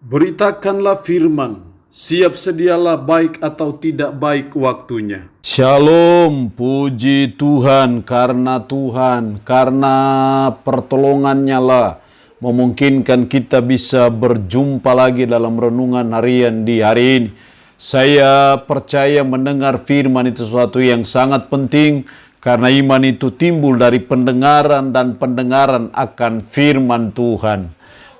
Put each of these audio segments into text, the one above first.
Beritakanlah firman, siap sedialah baik atau tidak baik waktunya. Shalom, puji Tuhan, karena pertolongannya lah memungkinkan kita bisa berjumpa lagi dalam renungan harian di hari ini. Saya percaya mendengar firman itu sesuatu yang sangat penting, karena iman itu timbul dari pendengaran dan pendengaran akan firman Tuhan.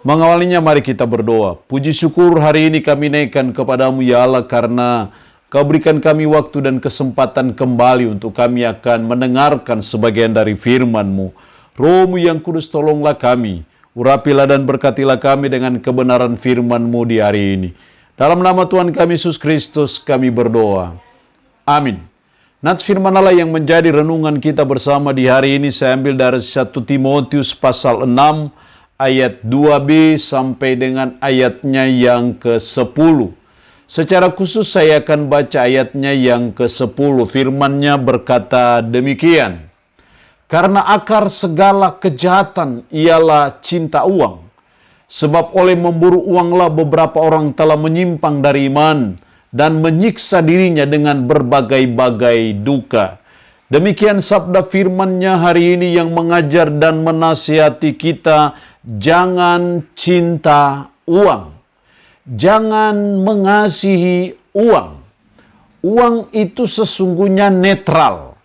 Mengawalinya mari kita berdoa. Puji syukur hari ini kami naikkan kepadamu ya Allah, karena Kau berikan kami waktu dan kesempatan kembali untuk kami akan mendengarkan sebagian dari firman-Mu. Roh-Mu yang kudus, tolonglah kami. Urapilah dan berkatilah kami dengan kebenaran firman-Mu di hari ini. Dalam nama Tuhan kami Yesus Kristus kami berdoa. Amin. Nats firman Allah yang menjadi renungan kita bersama di hari ini saya ambil dari 1 Timotius pasal 6 ayat 2b sampai dengan ayatnya yang ke-10. Secara khusus saya akan baca ayatnya yang ke-10. Firman-Nya berkata demikian. Karena akar segala kejahatan ialah cinta uang. Sebab oleh memburu uanglah beberapa orang telah menyimpang dari iman dan menyiksa dirinya dengan berbagai-bagai duka. Demikian sabda firman-Nya hari ini yang mengajar dan menasihati kita, jangan cinta uang. Jangan mengasihi uang. Uang itu sesungguhnya netral.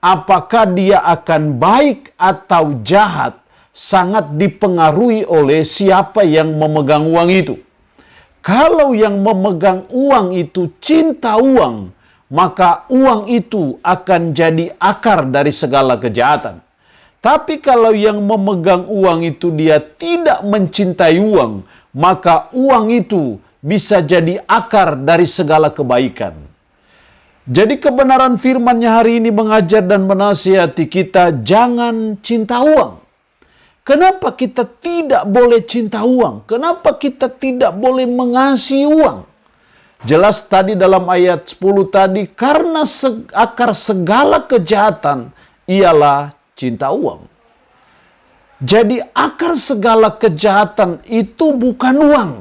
Apakah dia akan baik atau jahat sangat dipengaruhi oleh siapa yang memegang uang itu. Kalau yang memegang uang itu cinta uang, maka uang itu akan jadi akar dari segala kejahatan. Tapi kalau yang memegang uang itu dia tidak mencintai uang, maka uang itu bisa jadi akar dari segala kebaikan. Jadi kebenaran firman-Nya hari ini mengajar dan menasihati kita, jangan cinta uang. Kenapa kita tidak boleh cinta uang? Kenapa kita tidak boleh mengasihi uang? Jelas tadi dalam ayat 10 tadi, karena akar segala kejahatan ialah cinta uang. Jadi akar segala kejahatan itu bukan uang.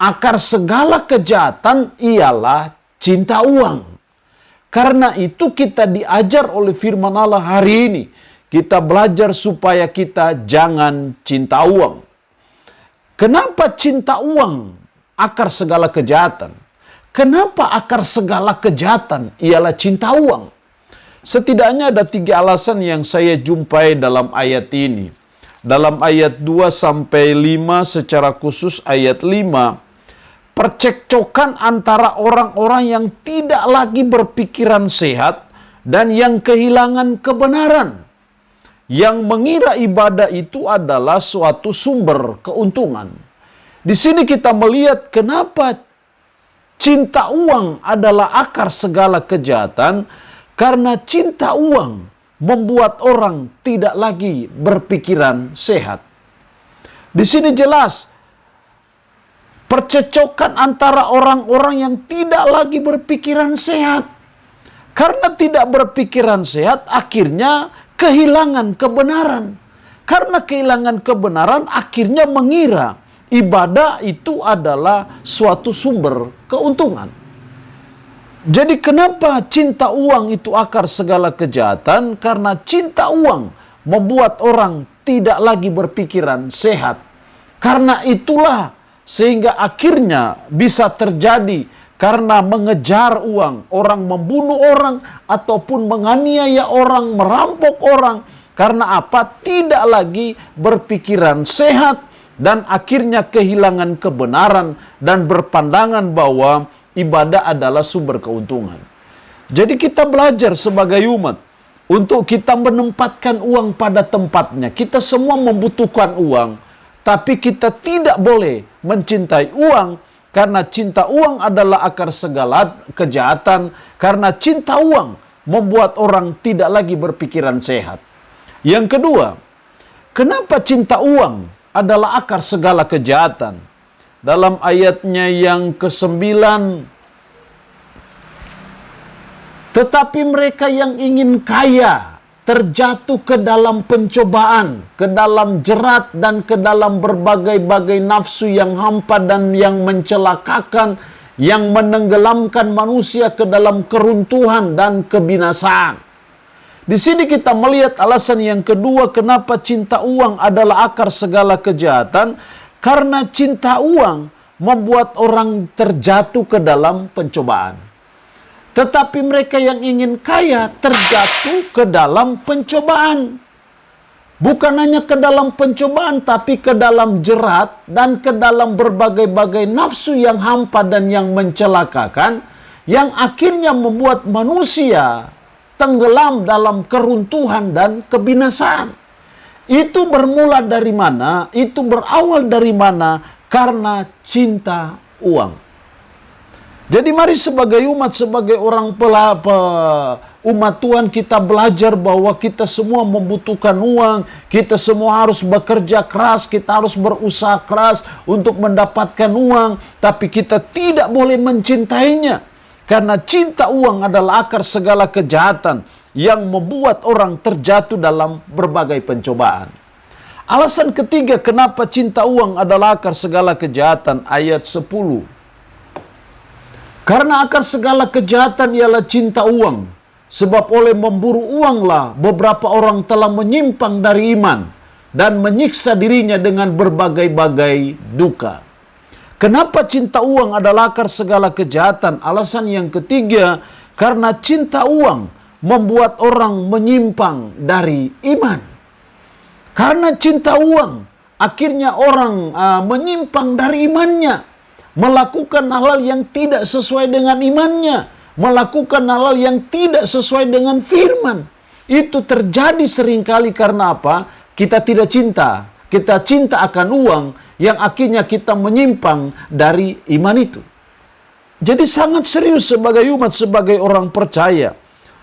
Akar segala kejahatan ialah cinta uang. Karena itu kita diajar oleh firman Allah hari ini. Kita belajar supaya kita jangan cinta uang. Kenapa cinta uang akar segala kejahatan? Kenapa akar segala kejahatan ialah cinta uang? Setidaknya ada 3 alasan yang saya jumpai dalam ayat ini. Dalam ayat 2 sampai 5, secara khusus ayat 5, percekcokan antara orang-orang yang tidak lagi berpikiran sehat dan yang kehilangan kebenaran. Yang mengira ibadah itu adalah suatu sumber keuntungan. Di sini kita melihat kenapa cinta uang adalah akar segala kejahatan, karena cinta uang membuat orang tidak lagi berpikiran sehat. Di sini jelas percecokan antara orang-orang yang tidak lagi berpikiran sehat. Karena tidak berpikiran sehat, akhirnya kehilangan kebenaran. Karena kehilangan kebenaran, akhirnya mengira ibadah itu adalah suatu sumber keuntungan. Jadi kenapa cinta uang itu akar segala kejahatan? Karena cinta uang membuat orang tidak lagi berpikiran sehat. Karena itulah sehingga akhirnya bisa terjadi karena mengejar uang, orang membunuh orang ataupun menganiaya orang, merampok orang. Karena apa? Tidak lagi berpikiran sehat dan akhirnya kehilangan kebenaran dan berpandangan bahwa ibadah adalah sumber keuntungan. Jadi kita belajar sebagai umat untuk kita menempatkan uang pada tempatnya. Kita semua membutuhkan uang, tapi kita tidak boleh mencintai uang, karena cinta uang adalah akar segala kejahatan. Karena cinta uang membuat orang tidak lagi berpikiran sehat. Yang kedua, kenapa cinta uang adalah akar segala kejahatan? Dalam ayatnya yang ke-9, tetapi mereka yang ingin kaya terjatuh ke dalam pencobaan, ke dalam jerat, dan ke dalam berbagai-bagai nafsu yang hampa dan yang mencelakakan, yang menenggelamkan manusia ke dalam keruntuhan dan kebinasaan. Di sini kita melihat alasan yang kedua kenapa cinta uang adalah akar segala kejahatan, karena cinta uang membuat orang terjatuh ke dalam pencobaan. Tetapi mereka yang ingin kaya terjatuh ke dalam pencobaan. Bukan hanya ke dalam pencobaan, tapi ke dalam jerat dan ke dalam berbagai-bagai nafsu yang hampa dan yang mencelakakan, yang akhirnya membuat manusia tenggelam dalam keruntuhan dan kebinasaan. Itu bermula dari mana? Itu berawal dari mana? Karena cinta uang. Jadi mari sebagai umat, sebagai orang umat Tuhan, kita belajar bahwa kita semua membutuhkan uang, kita semua harus bekerja keras, kita harus berusaha keras untuk mendapatkan uang, tapi kita tidak boleh mencintainya. Karena cinta uang adalah akar segala kejahatan yang membuat orang terjatuh dalam berbagai pencobaan. Alasan ketiga kenapa cinta uang adalah akar segala kejahatan, ayat 10. Karena akar segala kejahatan ialah cinta uang. Sebab oleh memburu uanglah beberapa orang telah menyimpang dari iman dan menyiksa dirinya dengan berbagai-bagai duka. Kenapa cinta uang adalah akar segala kejahatan? Alasan yang ketiga, karena cinta uang membuat orang menyimpang dari iman. Karena cinta uang, akhirnya orang menyimpang dari imannya. Melakukan hal-hal yang tidak sesuai dengan imannya, melakukan hal-hal yang tidak sesuai dengan firman. Itu terjadi seringkali karena apa? Kita tidak cinta. Kita cinta akan uang yang akhirnya kita menyimpang dari iman itu. Jadi sangat serius sebagai umat, sebagai orang percaya,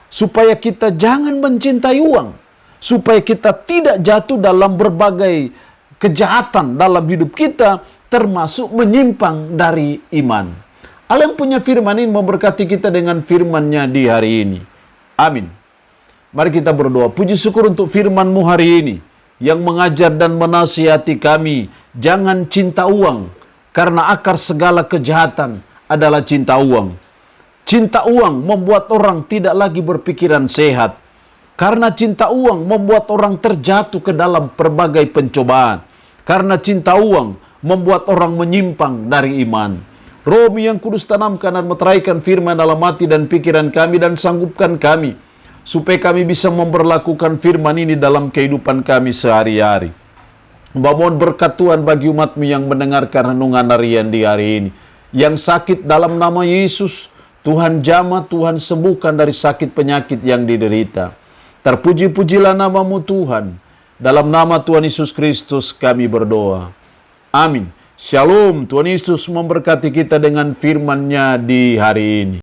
supaya kita jangan mencintai uang, supaya kita tidak jatuh dalam berbagai kejahatan dalam hidup kita, termasuk menyimpang dari iman. Allah yang punya firman ini memberkati kita dengan firman-Nya di hari ini. Amin. Mari kita berdoa. Puji syukur untuk firman-Mu hari ini, yang mengajar dan menasihati kami, jangan cinta uang, karena akar segala kejahatan adalah cinta uang. Cinta uang membuat orang tidak lagi berpikiran sehat, karena cinta uang membuat orang terjatuh ke dalam berbagai pencobaan, karena cinta uang membuat orang menyimpang dari iman. Roh-Mu yang kudus, tanamkan dan meteraikan firman dalam hati dan pikiran kami, dan sanggupkan kami supaya kami bisa memperlakukan firman ini dalam kehidupan kami sehari-hari. Mohon berkat Tuhan bagi umat-Mu yang mendengarkan renungan harian di hari ini. Yang sakit dalam nama Yesus, Tuhan jamah, Tuhan sembuhkan dari sakit penyakit yang diderita. Terpuji-pujilah nama-Mu Tuhan. Dalam nama Tuhan Yesus Kristus kami berdoa. Amin. Shalom. Tuhan Yesus memberkati kita dengan firman-Nya di hari ini.